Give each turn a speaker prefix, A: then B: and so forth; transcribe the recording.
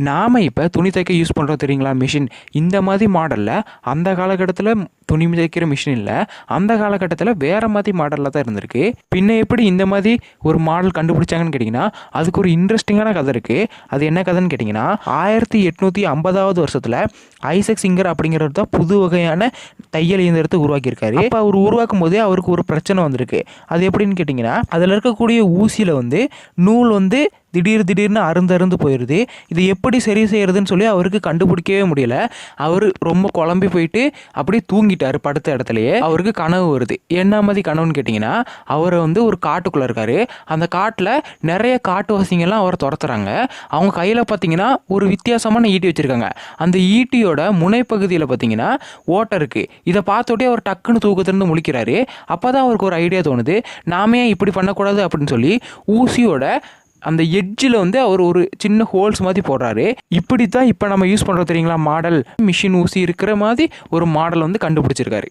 A: நாம் இப்போ துணி தைக்க யூஸ் பண்ணுறோம் தெரியுங்களா மிஷின். இந்த மாதிரி மாடலில் அந்த காலகட்டத்தில் துணி தைக்கிற மிஷின் இல்லை, அந்த காலகட்டத்தில் வேறு மாதிரி மாடலில் தான் இருந்திருக்கு. பின்ன எப்படி இந்த மாதிரி ஒரு மாடல் கண்டுபிடிச்சாங்கன்னு கேட்டிங்கன்னா அதுக்கு ஒரு இன்ட்ரெஸ்டிங்கான கதை இருக்குது. அது என்ன கதைன்னு கேட்டிங்கன்னா 1850வது வருஷத்தில் ஐசக் சிங்கர் அப்படிங்கிறவர் தான் புது வகையான தையல் இயந்திரத்தை உருவாக்கியிருக்காரு. அப்போ அவர் உருவாக்கும் போதே அவருக்கு ஒரு பிரச்சனை வந்திருக்கு. அது எப்படின்னு கேட்டிங்கன்னா அதில் இருக்கக்கூடிய ஊசியில் நூல் திடீர்னு அருந்து போயிடுது. இது எப்படி சரி செய்யறதுன்னு சொல்லி அவருக்கு கண்டுபிடிக்கவே முடியல. அவர் ரொம்ப குழம்பி போயிட்டு அப்படியே தூங்கிட்டாரு. படுத்த இடத்துலயே அவருக்கு கனவு வருது. என்ன மாதிரி கனவுன்னு கேட்டிங்கன்னா அவர் ஒரு காட்டுக்குள்ளே இருக்காரு. அந்த காட்டில் நிறைய காட்டுவாசிங்கெல்லாம் அவரை துரத்துறாங்க. அவங்க கையில் பார்த்தீங்கன்னா ஒரு வித்தியாசமான ஈட்டி வச்சுருக்காங்க. அந்த ஈட்டியோட முனைப்பகுதியில் பார்த்தீங்கன்னா ஓட்டை இருக்குது. இதை பார்த்தோட்டே அவர் டக்குன்னு தூக்கத்திலிருந்து முழிக்கிறாரு. அப்போ தான் அவருக்கு ஒரு ஐடியா தோணுது, நாமே இப்படி பண்ணக்கூடாது அப்படின்னு சொல்லி ஊசியோட அந்த எட்ஜில் அவர் ஒரு சின்ன ஹோல்ஸ் மாதிரி போடுறாரு. இப்படி தான் இப்போ நம்ம யூஸ் பண்ணுறோம் தெரியுங்களா மாடல் மிஷின் ஊசி இருக்கிற மாதிரி ஒரு மாடல் கண்டுபிடிச்சிருக்காரு.